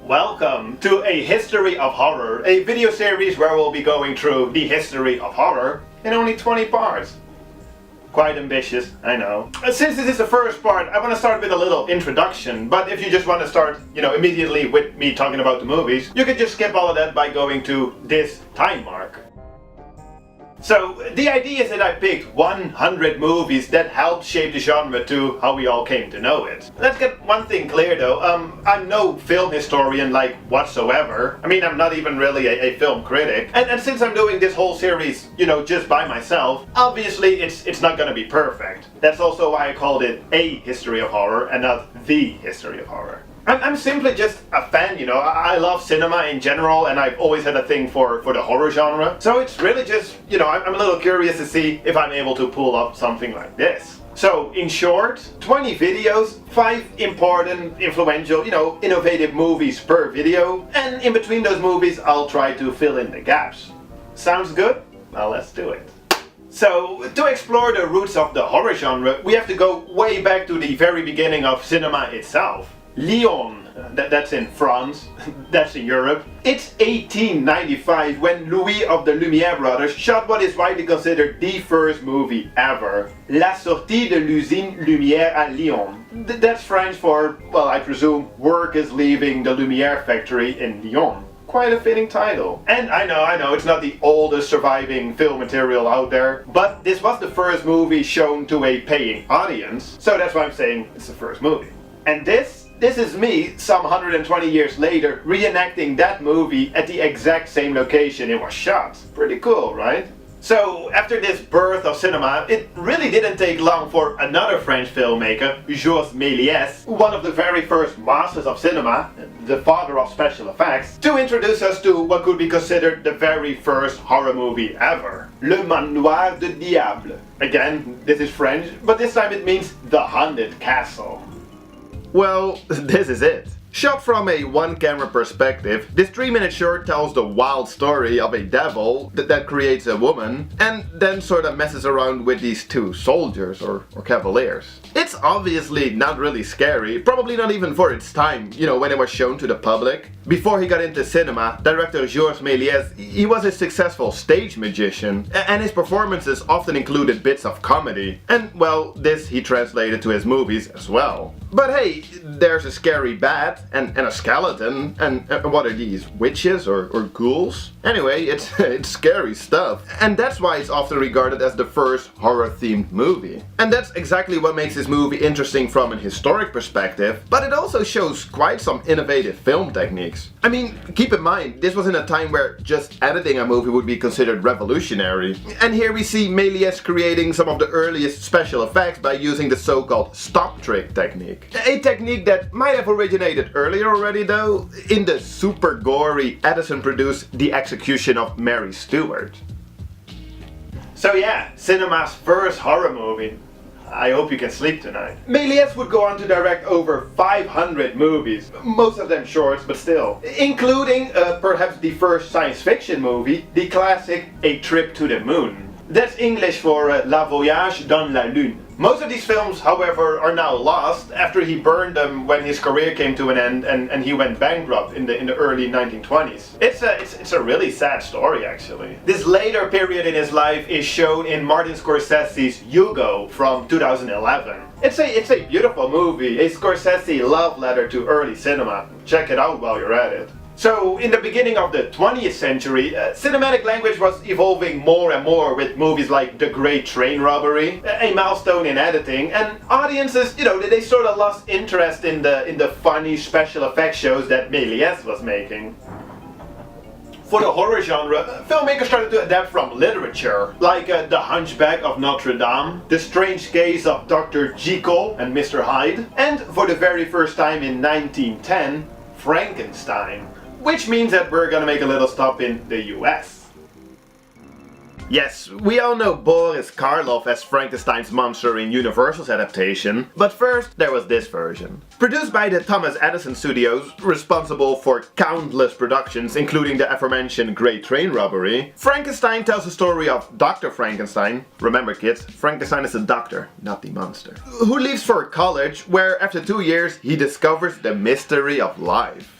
Welcome to A History of Horror, a video series where we'll be going through the history of horror in only 20 parts. Quite ambitious, I know. Since this is the first part, I want to start with a little introduction, but if you just want to start, immediately with me talking about the movies, you can just skip all of that by going to this time mark. So, the idea is that I picked 100 movies that helped shape the genre to how we all came to know it. Let's get one thing clear though, I'm no film historian whatsoever. I mean, I'm not even really a film critic. And since I'm doing this whole series, just by myself, obviously it's not gonna be perfect. That's also why I called it A History of Horror and not The History of Horror. I'm simply just a fan, I love cinema in general and I've always had a thing for the horror genre. So it's really just, I'm a little curious to see if I'm able to pull up something like this. So, in short, 20 videos, 5 important, influential, innovative movies per video, and in between those movies I'll try to fill in the gaps. Sounds good? Well, let's do it. So, to explore the roots of the horror genre, we have to go way back to the very beginning of cinema itself. Lyon, that's in France, that's in Europe. It's 1895 when Louis of the Lumière brothers shot what is widely considered the first movie ever. La sortie de l'usine Lumière à Lyon. That's French for, well, I presume, work is leaving the Lumière factory in Lyon. Quite a fitting title. And I know, it's not the oldest surviving film material out there, but this was the first movie shown to a paying audience, so that's why I'm saying it's the first movie. And this is me, some 120 years later, reenacting that movie at the exact same location it was shot. Pretty cool, right? So, after this birth of cinema, it really didn't take long for another French filmmaker, Georges Méliès, one of the very first masters of cinema, the father of special effects, to introduce us to what could be considered the very first horror movie ever. Le Manoir du Diable. Again, this is French, but this time it means the Haunted Castle. Well, this is it. Shot from a one-camera perspective, this 3-minute short tells the wild story of a devil that creates a woman and then sort of messes around with these two soldiers or cavaliers. It's obviously not really scary, probably not even for its time, when it was shown to the public. Before he got into cinema, director Georges Méliès, he was a successful stage magician, and his performances often included bits of comedy. And well, this he translated to his movies as well. But hey, there's a scary bat and a skeleton, and what are these, witches or ghouls? Anyway, it's scary stuff. And that's why it's often regarded as the first horror-themed movie. And that's exactly what makes this movie interesting from an historic perspective, but it also shows quite some innovative film techniques. I mean, keep in mind, this was in a time where just editing a movie would be considered revolutionary. And here we see Méliès creating some of the earliest special effects by using the so-called stop trick technique. A technique that might have originated earlier already though, in the super gory Edison-produced The Execution of Mary Stuart. So yeah, cinema's first horror movie. I hope you can sleep tonight. Méliès would go on to direct over 500 movies, most of them shorts, but still. Including perhaps the first science fiction movie, the classic A Trip to the Moon. That's English for La Voyage dans la Lune. Most of these films, however, are now lost after he burned them when his career came to an end and he went bankrupt in the early 1920s. It's a really sad story, actually. This later period in his life is shown in Martin Scorsese's Hugo from 2011. It's a beautiful movie, a Scorsese love letter to early cinema. Check it out while you're at it. So, in the beginning of the 20th century, cinematic language was evolving more and more with movies like The Great Train Robbery, a milestone in editing, and audiences, they sort of lost interest in the funny special effects shows that Méliès was making. For the horror genre, filmmakers started to adapt from literature, like The Hunchback of Notre Dame, The Strange Case of Dr. Jekyll and Mr. Hyde, and for the very first time in 1910, Frankenstein. Which means that we're gonna make a little stop in the US. Yes, we all know Boris Karloff as Frankenstein's monster in Universal's adaptation, but first there was this version. Produced by the Thomas Edison Studios, responsible for countless productions including the aforementioned Great Train Robbery, Frankenstein tells the story of Dr. Frankenstein, remember kids, Frankenstein is a doctor, not the monster, who leaves for college where after 2 years he discovers the mystery of life.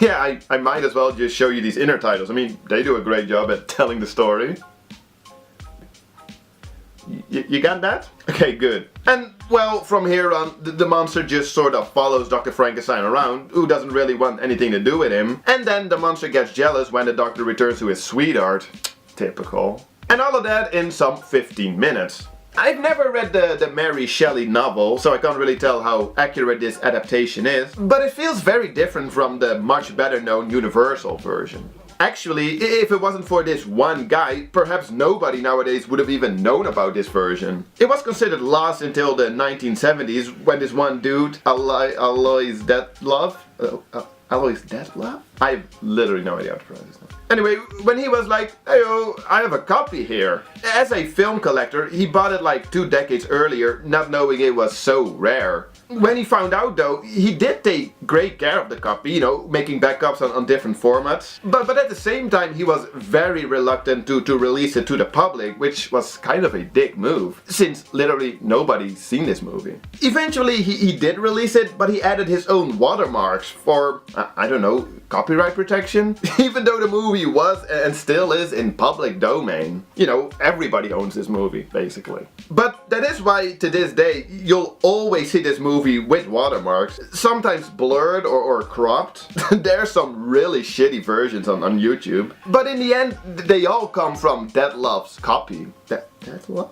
Yeah, I might as well just show you these inner titles. I mean, they do a great job at telling the story. You got that? Okay, good. And, well, from here on, the monster just sort of follows Dr. Frankenstein around, who doesn't really want anything to do with him. And then the monster gets jealous when the doctor returns to his sweetheart. Typical. And all of that in some 15 minutes. I've never read the Mary Shelley novel, so I can't really tell how accurate this adaptation is, but it feels very different from the much better known Universal version. Actually, if it wasn't for this one guy, perhaps nobody nowadays would have even known about this version. It was considered lost until the 1970s when this one dude, Alois Detlef? Alois Detlef? I have literally no idea how to pronounce his name. Anyway, when he was like, "Heyo, I have a copy here." As a film collector, he bought it like 2 decades earlier, not knowing it was so rare. When he found out though, he did take great care of the copy, you know, making backups on different formats. But at the same time, he was very reluctant to release it to the public, which was kind of a dick move, since literally nobody's seen this movie. Eventually, he did release it, but he added his own watermarks for, I don't know, copyright protection? Even though the movie was and still is in public domain. You know, everybody owns this movie, basically. But that is why, to this day, you'll always see this movie with watermarks, sometimes blurred or cropped. There's some really shitty versions on YouTube. But in the end, they all come from Detlef's copy. Detlef?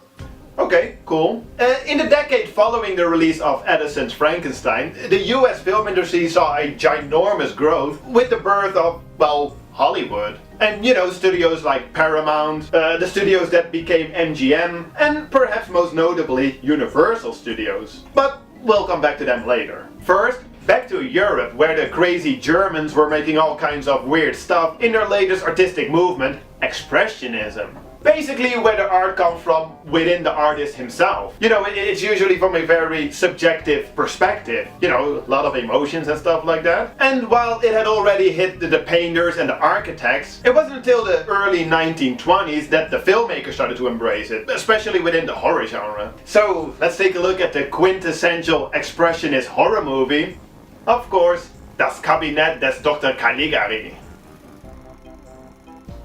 Okay, cool. In the decade following the release of Edison's Frankenstein, the US film industry saw a ginormous growth with the birth of, well, Hollywood. And you know, studios like Paramount, the studios that became MGM, and perhaps most notably Universal Studios. But we'll come back to them later. First, back to Europe, where the crazy Germans were making all kinds of weird stuff in their latest artistic movement, Expressionism. Basically where the art comes from within the artist himself. You know, it's usually from a very subjective perspective. You know, a lot of emotions and stuff like that. And while it had already hit the painters and the architects, it wasn't until the early 1920s that the filmmakers started to embrace it, especially within the horror genre. So let's take a look at the quintessential expressionist horror movie. Of course, Das Kabinett des Dr. Caligari.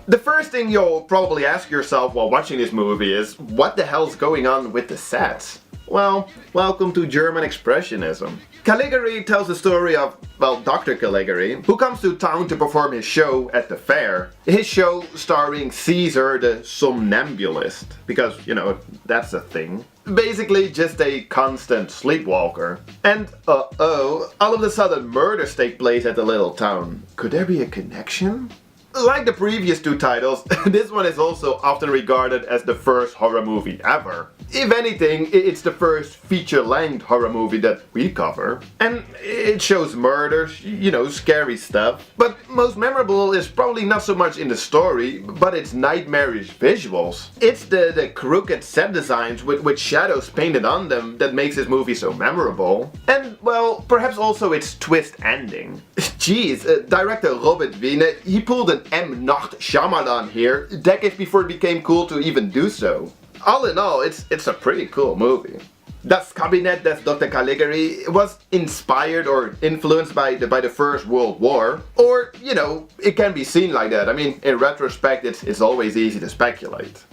The first thing you'll probably ask yourself while watching this movie is, what the hell's going on with the sets? Well, welcome to German Expressionism. Caligari tells the story of, well, Dr. Caligari, who comes to town to perform his show at the fair. His show starring Caesar the Somnambulist, because, you know, that's a thing. Basically just a constant sleepwalker. And, all of a sudden murders take place at the little town. Could there be a connection? Like the previous two titles, this one is also often regarded as the first horror movie ever. If anything, it's the first feature-length horror movie that we cover. And it shows murders, you know, scary stuff. But most memorable is probably not so much in the story, but its nightmarish visuals. It's the crooked set designs with shadows painted on them that makes this movie so memorable. And, well, perhaps also its twist ending. Jeez, director Robert Wiene, he pulled an M. Night Shyamalan here, decades before it became cool to even do so. All in all, it's a pretty cool movie. Das Kabinett des Dr. Caligari was inspired or influenced by the First World War. Or, you know, it can be seen like that. I mean, in retrospect, it's always easy to speculate.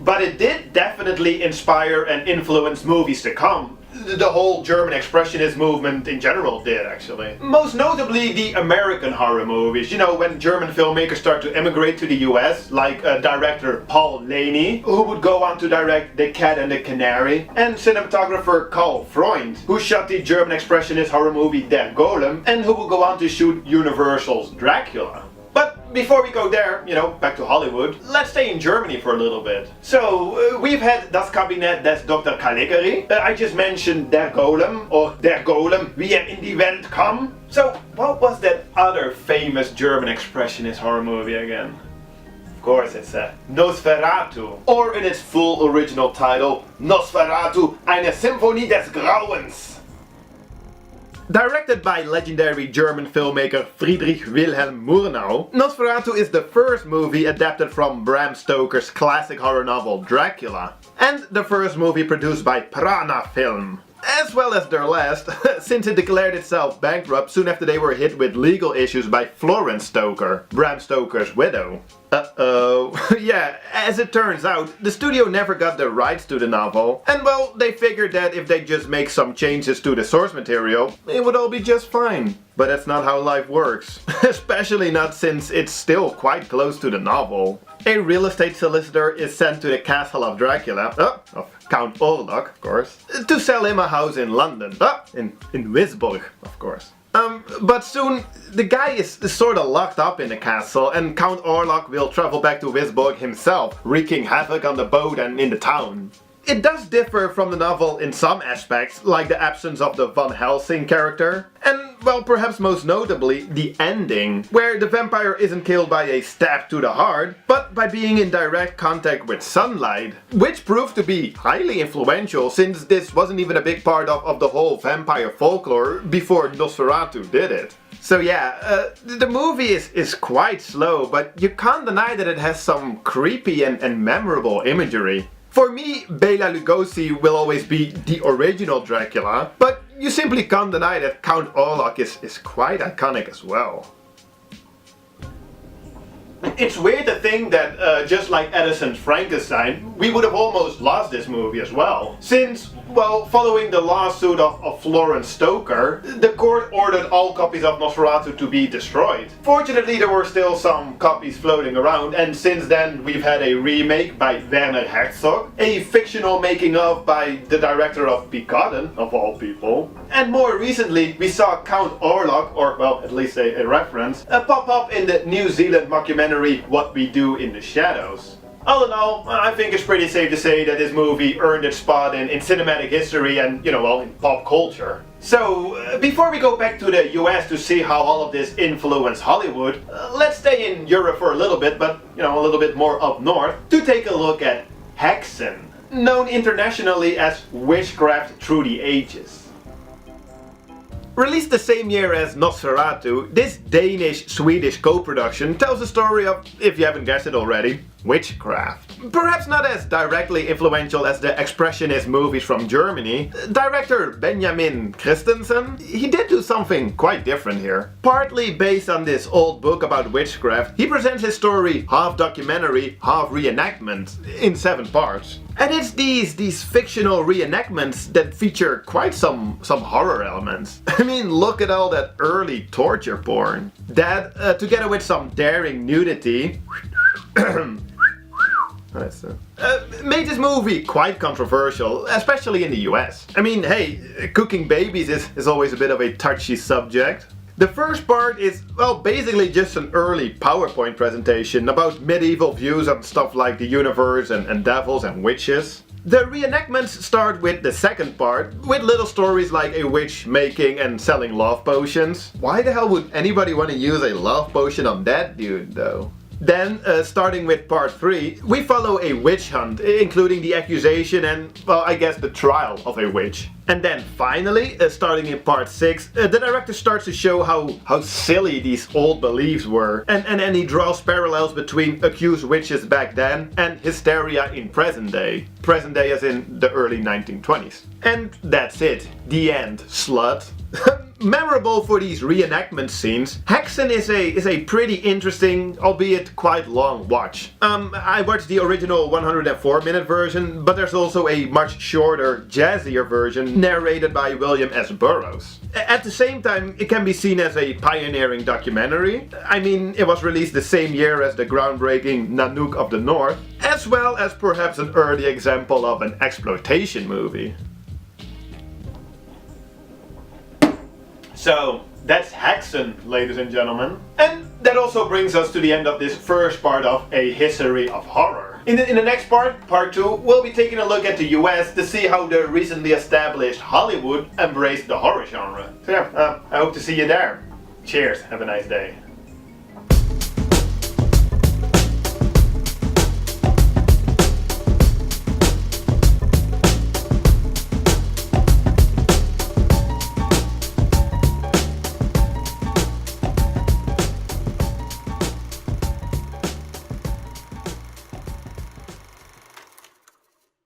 But it did definitely inspire and influence movies to come. The whole German Expressionist movement in general did, actually. Most notably the American horror movies. You know, when German filmmakers start to emigrate to the US, like director Paul Laney, who would go on to direct The Cat and the Canary, and cinematographer Karl Freund, who shot the German Expressionist horror movie Der Golem, and who would go on to shoot Universal's Dracula. But before we go there, you know, back to Hollywood, let's stay in Germany for a little bit. So, we've had Das Kabinett des Dr. Caligari. I just mentioned Der Golem, or Der Golem, wie in die Welt kam. So, what was that other famous German expressionist horror movie again? Of course, it's Nosferatu. Or in its full original title, Nosferatu, eine Symphonie des Grauens. Directed by legendary German filmmaker Friedrich Wilhelm Murnau, Nosferatu is the first movie adapted from Bram Stoker's classic horror novel Dracula, and the first movie produced by Prana Film. as well as their last, since it declared itself bankrupt soon after they were hit with legal issues by Florence Stoker, Bram Stoker's widow. Uh-oh. Yeah, as it turns out, the studio never got the rights to the novel, and well, they figured that if they just make some changes to the source material, it would all be just fine. But that's not how life works. Especially not since it's still quite close to the novel. A real estate solicitor is sent to the castle of Dracula, of Count Orlok, of course, to sell him a house in London. In Wisborg, of course. But soon, the guy is sort of locked up in the castle, and Count Orlok will travel back to Wisborg himself, wreaking havoc on the boat and in the town. It does differ from the novel in some aspects, like the absence of the Van Helsing character, and, well, perhaps most notably, the ending, where the vampire isn't killed by a stab to the heart, but by being in direct contact with sunlight, which proved to be highly influential since this wasn't even a big part of the whole vampire folklore before Nosferatu did it. So yeah, the movie is quite slow, but you can't deny that it has some creepy and memorable imagery. For me, Bela Lugosi will always be the original Dracula, but you simply can't deny that Count Orlok is quite iconic as well. It's weird to think that, just like Edison's Frankenstein, we would have almost lost this movie as well. Since, well, following the lawsuit of Florence Stoker, the court ordered all copies of Nosferatu to be destroyed. Fortunately, there were still some copies floating around, and since then we've had a remake by Werner Herzog, a fictional making of by the director of Picarden, of all people, and more recently we saw Count Orlok, or well, at least a reference, pop up in the New Zealand mockumentary What We Do in the Shadows. All in all, I think it's pretty safe to say that this movie earned its spot in cinematic history and, well, in pop culture. So, before we go back to the US to see how all of this influenced Hollywood, let's stay in Europe for a little bit, but, a little bit more up north, to take a look at Hexen, known internationally as Witchcraft Through the Ages. Released the same year as Nosferatu, this Danish-Swedish co-production tells the story of, if you haven't guessed it already, witchcraft. Perhaps not as directly influential as the expressionist movies from Germany, director Benjamin Christensen, he did do something quite different here. Partly based on this old book about witchcraft, he presents his story half documentary, half reenactment, in 7 parts. And it's these fictional reenactments that feature quite some horror elements. I mean, look at all that early torture porn. That, together with some daring nudity, made this movie quite controversial, especially in the US. I mean, hey, cooking babies is always a bit of a touchy subject. The first part is, well, basically just an early PowerPoint presentation about medieval views on stuff like the universe and devils and witches. The reenactments start with the second part, with little stories like a witch making and selling love potions. Why the hell would anybody want to use a love potion on that dude, though? Then, starting with part 3, we follow a witch hunt, including the accusation and, well, I guess the trial of a witch. And then finally, starting in part 6, the director starts to show how silly these old beliefs were. And he draws parallels between accused witches back then and hysteria in present day. Present day as in the early 1920s. And that's it. The end, slut. Memorable for these reenactment scenes, Hexen is a pretty interesting, albeit quite long watch. I watched the original 104-minute version, but there's also a much shorter, jazzier version narrated by William S. Burroughs. At the same time, it can be seen as a pioneering documentary. I mean, it was released the same year as the groundbreaking Nanook of the North, as well as perhaps an early example of an exploitation movie. So, that's Hexen, ladies and gentlemen. And that also brings us to the end of this first part of A History of Horror. In the next part, part 2, we'll be taking a look at the US to see how the recently established Hollywood embraced the horror genre. So yeah, I hope to see you there. Cheers, have a nice day.